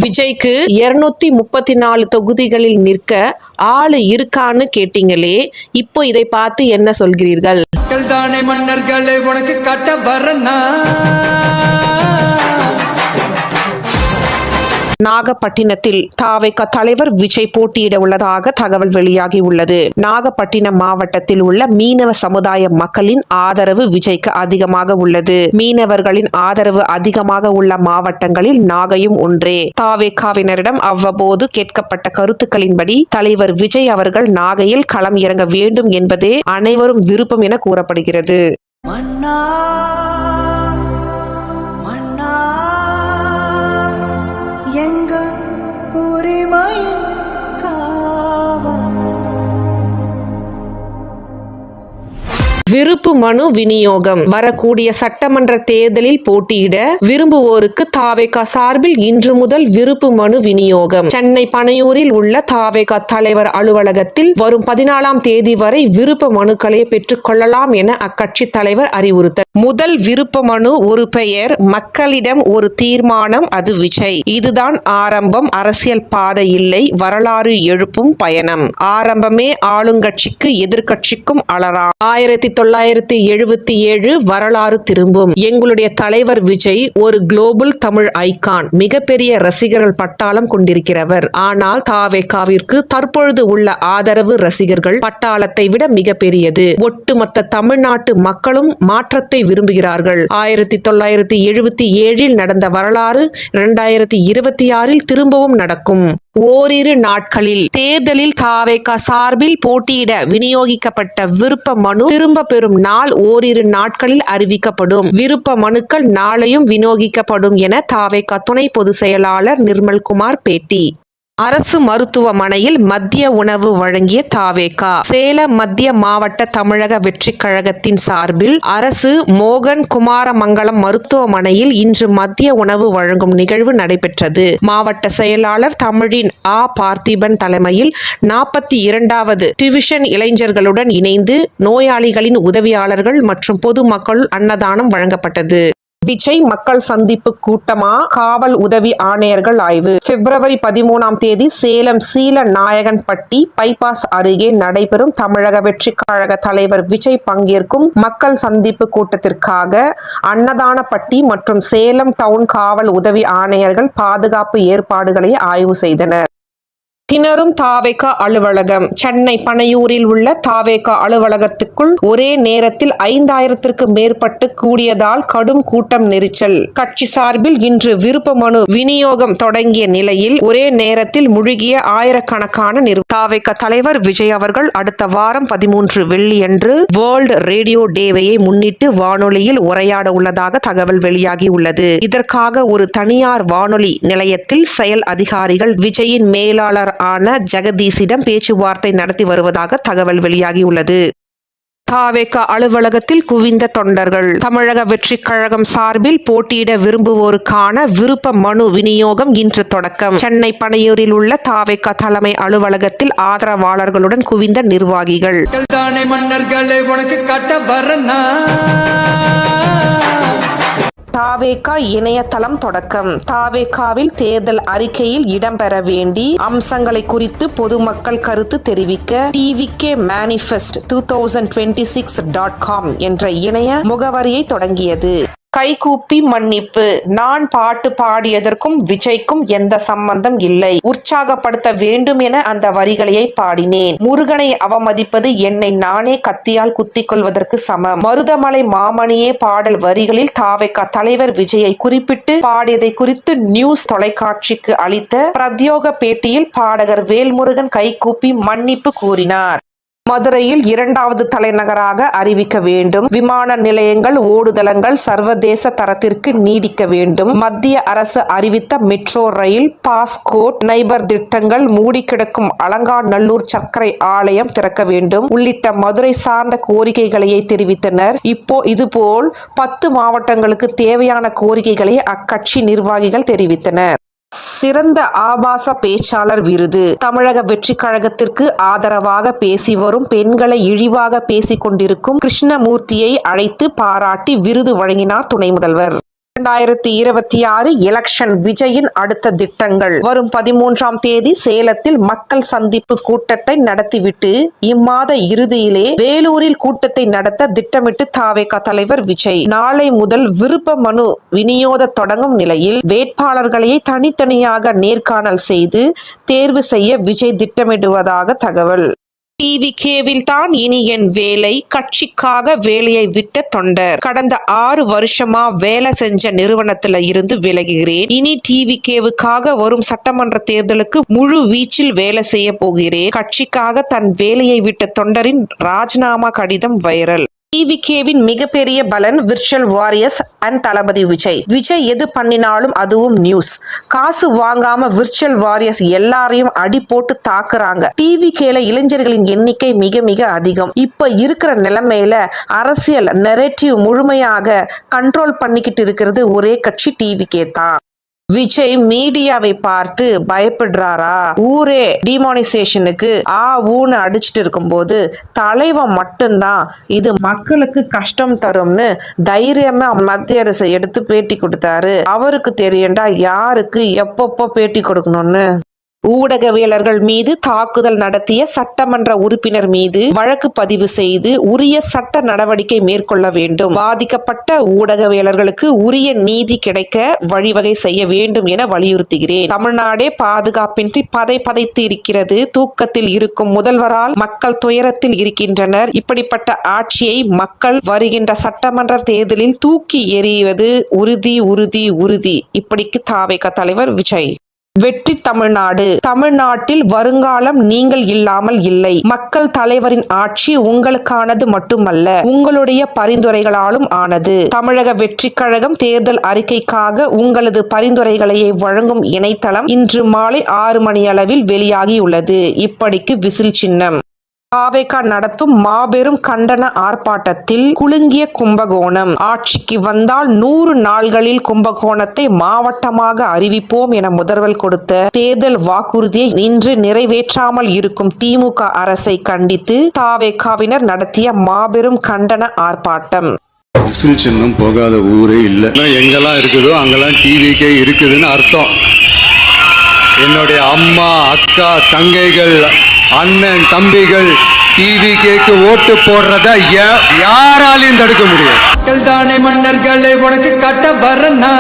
விஜய்க்கு 234 தொகுதிகளில் நிற்க ஆளு இருக்கான்னு கேட்டீங்களே, இப்போ இதை பார்த்து என்ன சொல்கிறீர்கள்? மக்கள் தானே மன்னர்களை உனக்கு காட்ட வரனா. நாகப்பட்டினத்தில் தாவேகா தலைவர் விஜய் போட்டியிட உள்ளதாக தகவல் வெளியாகி உள்ளது. நாகப்பட்டினம் மாவட்டத்தில் உள்ள மீனவ சமுதாய மக்களின் ஆதரவு விஜய்க்கு அதிகமாக உள்ளது. மீனவர்களின் ஆதரவு அதிகமாக உள்ள மாவட்டங்களில் நாகையும் ஒன்றே. தாவேகாவினரிடம் அவ்வப்போது கேட்கப்பட்ட கருத்துக்களின்படி தலைவர் விஜய் அவர்கள் நாகையில் களம் இறங்க வேண்டும் என்பதே அனைவரும் விருப்பம் என கூறப்படுகிறது. எங்கள் உரிமையின் காவல். விருப்பு மனு விநியோகம். வரக்கூடிய சட்டமன்ற தேர்தலில் போட்டியிட விரும்புவோருக்கு தாவேகா சார்பில் இன்று முதல் விருப்பு மனு விநியோகம். சென்னை பனையூரில் உள்ள தாவேகா தலைவர் அலுவலகத்தில் வரும் 14ஆம் தேதி வரை விருப்ப மனுக்களை பெற்றுக் கொள்ளலாம் என அக்கட்சி தலைவர் அறிவுறுத்தல். முதல் விருப்ப மனு ஒரு பெயர், மக்களிடம் ஒரு தீர்மானம், அது விஜய். இதுதான் ஆரம்பம், அரசியல் பாதை இல்லை, வரலாறு எழுப்பும் பயணம். ஆரம்பமே ஆளுங்கட்சிக்கு எதிர்கட்சிக்கும் அலறாம். 1977 வரலாறு திரும்பும். எங்களுடைய தலைவர் விஜய் ஒரு குளோபல் தமிழ் ஐகான், மிகப்பெரிய ரசிகர்கள் பட்டாளம் கொண்டிருக்கிறவர். ஆனால் தாவேகாவிற்கு தற்பொழுது உள்ள ஆதரவு ரசிகர்கள் பட்டாளத்தை விட மிகப்பெரியது. ஒட்டுமொத்த தமிழ்நாட்டு மக்களும் மாற்றத்தை விரும்புகிறார்கள். 1977 நடந்த வரலாறு 2026 திரும்பவும் நடக்கும். ஓரிரு நாட்களில் தேர்தலில் தாவேகா சார்பில் போட்டியிட விநியோகிக்கப்பட்ட விருப்ப மனு திரும்ப பெறும் நாள் ஓரிரு நாட்களில் அறிவிக்கப்படும். விருப்ப மனுக்கள் நாளையும் விநியோகிக்கப்படும் என தாவேகா துணை பொதுச் செயலாளர் நிர்மல்குமார் பேட்டி. அரசு மருத்துவமனையில் மதிய உணவு வழங்கிய தாவேகா. சேலம் மத்திய மாவட்ட தமிழக வெற்றி கழகத்தின் சார்பில் அரசு மோகன் குமாரமங்கலம் மருத்துவமனையில் இன்று மதிய உணவு வழங்கும் நிகழ்வு நடைபெற்றது. மாவட்ட செயலாளர் தமிழின் பார்த்திபன் தலைமையில் 42வது டிவிஷன் இளைஞர்களுடன் இணைந்து நோயாளிகளின் உதவியாளர்கள் மற்றும் பொதுமக்கள் அன்னதானம் வழங்கப்பட்டது. விஜய் மக்கள் சந்திப்பு கூட்டமா? காவல் உதவி ஆணையர்கள் ஆய்வு. பிப்ரவரி 13ஆம் தேதி சேலம் சீலநாயகன்பட்டி பைபாஸ் அருகே நடைபெறும் தமிழக வெற்றி கழக தலைவர் விஜய் பங்கேற்கும் மக்கள் சந்திப்பு கூட்டத்திற்காக அன்னதானப்பட்டி மற்றும் சேலம் டவுன் காவல் உதவி ஆணையர்கள் பாதுகாப்பு ஏற்பாடுகளை ஆய்வு செய்தனர். திணறும் தாவேகா அலுவலகம். சென்னை பனையூரில் உள்ள தாவேகா அலுவலகத்துக்குள் ஒரே நேரத்தில் 5000த்திற்கு மேற்பட்டு கூடியதால் கடும் கூட்டம் நெரிச்சல். கட்சி சார்பில் இன்று விருப்ப மனு விநியோகம் தொடங்கிய நிலையில் ஒரே நேரத்தில் முழுகிய ஆயிரக்கணக்கான தாவேகா தலைவர் விஜய் அவர்கள் அடுத்த வாரம் 13 வெள்ளியன்று வேர்ல்ட் ரேடியோ டேவையை முன்னிட்டு வானொலியில் உரையாட உள்ளதாக தகவல் வெளியாகி உள்ளது. இதற்காக ஒரு தனியார் வானொலி நிலையத்தில் செயல் அதிகாரிகள் விஜயின் மேலாளர் ஆன ஜெகதீஷிடம் பேச்சுவார்த்தை நடத்தி வருவதாக தகவல் வெளியாகியுள்ளது. தாவேகா அலுவலகத்தில் குவிந்த தொண்டர்கள். தமிழக வெற்றி கழகம் சார்பில் போட்டியிட விரும்புவோருக்கான விருப்ப மனு விநியோகம் இன்று தொடக்கம். சென்னை பனையூரில் உள்ள தாவேகா தலைமை அலுவலகத்தில் ஆதரவாளர்களுடன் குவிந்த நிர்வாகிகள். மன்னர்களை உனக்கு காட்ட வரனா. தாவேகா இணையதளம் தொடக்கம். தாவேகாவில் தேர்தல் அறிக்கையில் இடம்பெற வேண்டி அம்சங்களை குறித்து பொதுமக்கள் கருத்து தெரிவிக்க டிவிகே மேனிஃபெஸ்ட் 2026.com என்ற இணைய முகவரியை தொடங்கியது. கைகூப்பி மன்னிப்பு. நான் பாட்டு பாடியதற்கும் விஜய்க்கும் எந்த சம்பந்தம் இல்லை. உற்சாகப்படுத்த வேண்டும் என அந்த வரிகளையை பாடினேன். முருகனை அவமதிப்பது என்னை நானே கத்தியால் குத்திக் கொள்வதற்கு சமம். மருதமலை மாமணியே பாடல் வரிகளில் தாவேகா தலைவர் விஜயை குறிப்பிட்டு பாடியதை குறித்து நியூஸ் தொலைக்காட்சிக்கு அளித்த பிரத்யோக பேட்டியில் பாடகர் வேல்முருகன் கைகூப்பி மன்னிப்பு கூறினார். மதுரையில் 2வது தலைநகராக அறிவிக்க வேண்டும். விமான நிலையங்கள், ஓடுதளங்கள் சர்வதேச தரத்திற்கு நீடிக்க வேண்டும். மத்திய அரசு அறிவித்த மெட்ரோ ரயில், பாஸ்கோட், நைபர் திட்டங்கள், மூடி கிடக்கும் அலங்காநல்லூர் சர்க்கரை ஆலயம் திறக்க வேண்டும் உள்ளிட்ட மதுரை சார்ந்த கோரிக்கைகளையே தெரிவித்தனர். இப்போ இதுபோல் 10 மாவட்டங்களுக்கு தேவையான கோரிக்கைகளை அக்கட்சி நிர்வாகிகள் தெரிவித்தனர். சிறந்த ஆபாச பேச்சாளர் விருது. தமிழக வெற்றி கழகத்திற்கு ஆதரவாக பேசி வரும் பெண்களை இழிவாக பேசிக் கொண்டிருக்கும் கிருஷ்ணமூர்த்தியை அழைத்து பாராட்டி விருது வழங்கினார் துணை முதல்வர். 2026 எலெக்ஷன் விஜயின் அடுத்த திட்டங்கள். வரும் 13ஆம் தேதி சேலத்தில் மக்கள் சந்திப்பு கூட்டத்தை நடத்திவிட்டு இம்மாத இறுதியிலே வேலூரில் கூட்டத்தை நடத்த திட்டமிட்டு தாவேகா தலைவர் விஜய் நாளை முதல் விருப்ப மனு விநியோக தொடங்கும் நிலையில் வேட்பாளர்களை தனித்தனியாக நேர்காணல் செய்து தேர்வு செய்ய விஜய் திட்டமிடுவதாக தகவல். டிவிகேவில் தான் இனி என் வேலை, கட்சிக்காக வேலையை விட்ட தொண்டர். கடந்த 6 வருஷமா வேலை செஞ்ச நிறுவனத்துல இருந்து விலகுகிறேன். இனி டிவிகேவுக்காக வரும் சட்டமன்ற தேர்தலுக்கு முழு வீச்சில் வேலை செய்ய போகிறேன். கட்சிக்காக தன் வேலையை விட்ட தொண்டரின் ராஜினாமா கடிதம் வைரல். டிவிகேவின் மிகப்பெரிய பலன் விர்ச்சுவல் வாரியர்ஸ் அண்ட் தளபதி விஜய். விஜய் எது பண்ணினாலும் அதுவும் நியூஸ். காசு வாங்காம விர்ச்சுவல் வாரியர்ஸ் எல்லாரையும் அடி போட்டு தாக்குறாங்க. டிவிகேல இளைஞர்களின் எண்ணிக்கை மிக மிக அதிகம். இப்ப இருக்கிற நிலைமையில அரசியல் நெரேட்டிவ் முழுமையாக கண்ட்ரோல் பண்ணிக்கிட்டு இருக்கிறது ஒரே கட்சி டிவிகே தான். விஜய் மீடியாவை பார்த்து பயப்படுறாரா? ஊரே டிமானிசேஷனுக்கு ஊன்னு அடிச்சுட்டு இருக்கும்போது தலைவன் மட்டும்தான் இது மக்களுக்கு கஷ்டம் தரும்னு தைரியமா மத்திய அரசு எடுத்து பேட்டி கொடுத்தாரு. அவருக்கு தெரியண்டா யாருக்கு எப்பப்போ பேட்டி கொடுக்கணும்னு. ஊடகவியலர்கள் மீது தாக்குதல் நடத்திய சட்டமன்ற உறுப்பினர் மீது வழக்கு பதிவு செய்து உரிய சட்ட நடவடிக்கை மேற்கொள்ள வேண்டும். பாதிக்கப்பட்ட ஊடகவியலர்களுக்கு உரிய நீதி கிடைக்க வழிவகை செய்ய வேண்டும் என வலியுறுத்துகிறேன். தமிழ்நாடே பாதுகாப்பின்றி பதைத்து இருக்கிறது. தூக்கத்தில் இருக்கும் முதல்வரால் மக்கள் துயரத்தில் இருக்கின்றனர். இப்படிப்பட்ட ஆட்சியை மக்கள் வருகின்ற சட்டமன்ற தேர்தலில் தூக்கி எறிவது உறுதி உறுதி உறுதி. இப்படிக்கு தாவேகா தலைவர் விஜய். வெற்றி தமிழ்நாடு. தமிழ்நாட்டில் வருங்காலம் நீங்கள் இல்லாமல் இல்லை. மக்கள் தலைவரின் ஆட்சி உங்களுக்கானது மட்டுமல்ல, உங்களுடைய பரிந்துரைகளாலும் ஆனது. தமிழக வெற்றி கழகம் தேர்தல் அறிக்கைக்காக உங்களது பரிந்துரைகளையே வழங்கும் இணையதளம் இன்று மாலை 6 மணியளவில் வெளியாகியுள்ளது. இப்படிக்கு விசில் சின்னம். தாவேகா நடத்தும் மாபெரும் கண்டன ஆர்ப்பாட்டத்தில் குலுங்கிய கும்பகோணம். ஆட்சிக்கு வந்தால் 100 நாள்களில் கும்பகோணத்தை மாவட்டமாக அறிவிப்போம் என முதல்வர் கொடுத்த தேர்தல் வாக்குறுதியை இன்று நிறைவேற்றாமல் இருக்கும் திமுக அரசை கண்டித்து தாவேகாவினர் நடத்திய மாபெரும் கண்டன ஆர்ப்பாட்டம். விசில் சின்னம் போகாத ஊரே இல்லை. எங்கெல்லாம் இருக்குதோ அங்கெல்லாம் டிவிக்கே இருக்குதுன்னு அர்த்தம். என்னுடைய அம்மா, அக்கா, தங்கைகள், அண்ணன், தம்பிகள் டிவிகேக்கு ஓட்டு போடுறத யாராலையும் தடுக்க முடியும். மக்கள் தானே மன்னர்களை உனக்கு காட்ட வரனா.